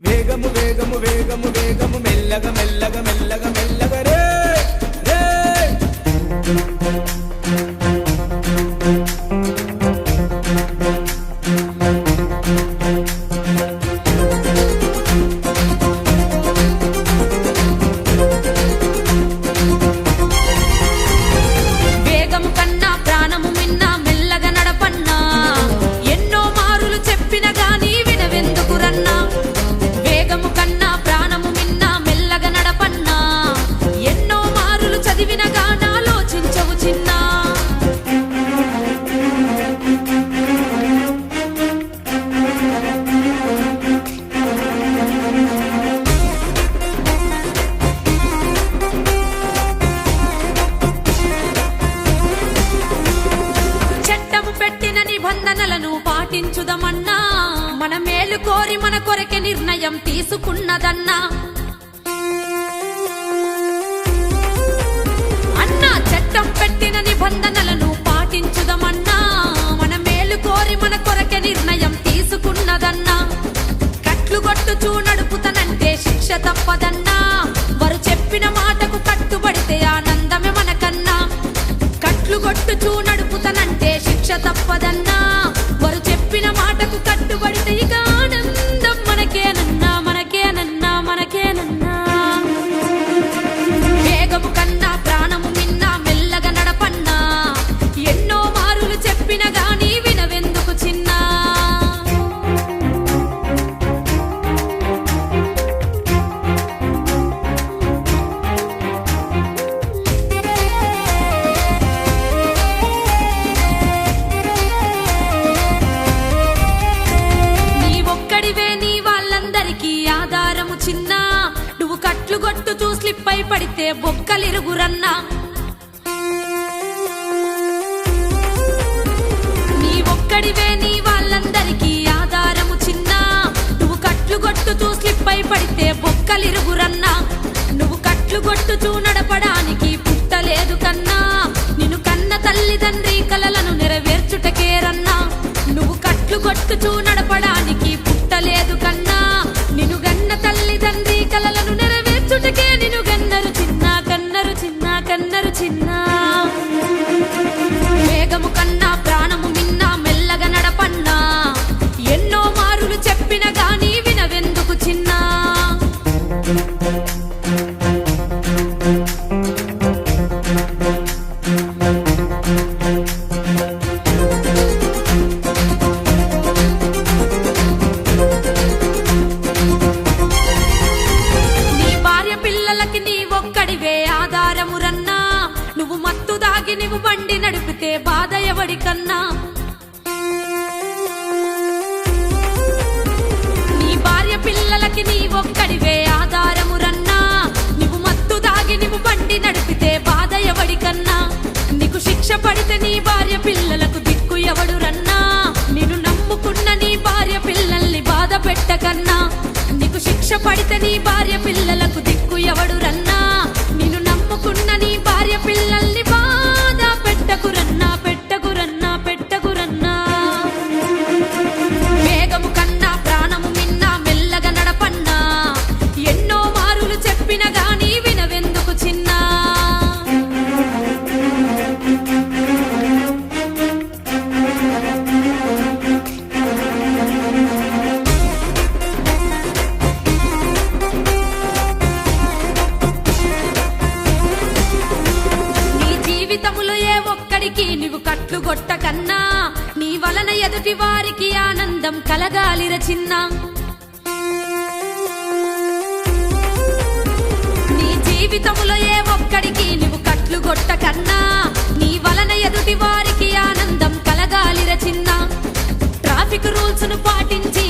వేగము వేగము వేగము వేగము మెల్లగా మెల్లగా మెల్లగా మెల్లగా రే రే వేగము కన్నా ప్రాణము మిన్నా మెల్లగా నడపన్నా ఎన్నో మారులు చెప్పిన గాని వినవెందుకురన్నా వేగము కన్నా ప్రాణము మిన్నా మెల్లగా నడపన్నా ఎన్నో మారులు చదివిన గాని ఆలోచించవు చిన్నా చట్టము పెట్టిన నిబంధనలను పాటించుదమన్నా మన మేలు కోరి మన కొరకే నిర్ణయం తీసుకున్నదన్నా అన్నా చట్టం పెట్టిన నిబంధనలను పాటించుదమన్నా మన మేలు కోరి మన కొరకే నిర్ణయం తీసుకున్నదన్నా కట్లు కొట్టుచూ నడుపుతనంటే శిక్ష తప్పదన్నా వారు చెప్పిన మాటకు కట్టుబడితే ఆనందమే మనకన్నా కట్లు కొట్టుచూ నడుపుతనంటే శిక్ష తప్పదన్నా వారు చెప్పిన మాటకు కట్టుబడితే ఇక ఆనందం మనకేనన్నా మనకేనన్నా మనకేనన్నా వేగము కన్నా ప్రాణము మిన్నా మెల్లగా నడపన్నా ఎన్నో మారులు చెప్పిన గాని వినవెందుకు చిన్నా నీ ఒక్కడివే నీ వాళ్ళందరికీ ఆధారము చిన్నా నువ్వు కట్లు కొట్టుతూ స్లిప్ అయి పడితే బొక్కలిరుగురన్నా నీ ఒక్కడివే నీ వాళ్ళందరికీ ఆధారము చిన్నా నువ్వు కట్లు కొట్టుతూ స్లిప్ అయి పడితే బొక్కలిరుగురన్నా నువ్వు కట్లు కొట్టుతూ నడపడానికి పుట్టలేదు కన్నా నిన్ను కన్న తల్లిదండ్రి కలలను నెరవేర్చుటకేరన్నా నువ్వు కట్లు కొట్టుచూ నడపడానికి పుట్టలేదు కన్నా నిన్ను గన్న తల్లిదండ్రి కలలను నెరవేర్చుటకే నిన్ను గన్నరు చిన్న కన్నరు చిన్న కన్నరు చిన్న వేగము కన్నా ప్రాణము మిన్నా మెల్లగా నడపన్నా ఎన్నో మారులు చెప్పిన గాని వినవెందుకు చిన్నా నీ భార్య పిల్లలకి నీ ఒక్కడివే ఆధారమురన్నా నువ్వు మత్తు దాగి నువ్వు బండి నడిపితే బాధ ఎవడికన్నా నీ భార్య పిల్లలకి నీ ఒక్కడివే ఆధారమురన్నా నువ్వు మత్తు దాగి నువ్వు బండి నడిపితే బాధ ఎవడికన్నా నీకు శిక్ష పడితే నీ భార్య పిల్లలకు దిక్కు ఎవడురన్నా నిన్ను నమ్ముకున్న నీ భార్య పిల్లల్ని బాధ పెట్టకన్నా నీకు శిక్ష పడితే నీ భార్య పిల్లలకు దిక్కు ఎవడురన్నా నిన్ను నమ్ముకున్న నీ భార్య పిల్లల్ని బాధ పెట్టకురన్నా పెట్టకురన్నా పెట్టకురన్నా వేగము కన్నా ప్రాణము మిన్నా మెల్లగా నడపన్నా ఎన్నో మారులు చెప్పిన గాని వినవెందుకు చిన్నా నీ జీవితములో ఏ ఒక్కడికి నువ్వు కట్లు కొట్టకన్నా నీ వలన ఎదుటి వారికి ఆనందం కలగాలిర చిన్న నీ జీవితములో ఏ ఒక్కడికి నువ్వు కట్లు కొట్టకన్నా నీ వలన ఎదుటి వారికి ఆనందం కలగాలిర చిన్న ట్రాఫిక్ రూల్స్ ను పాటించి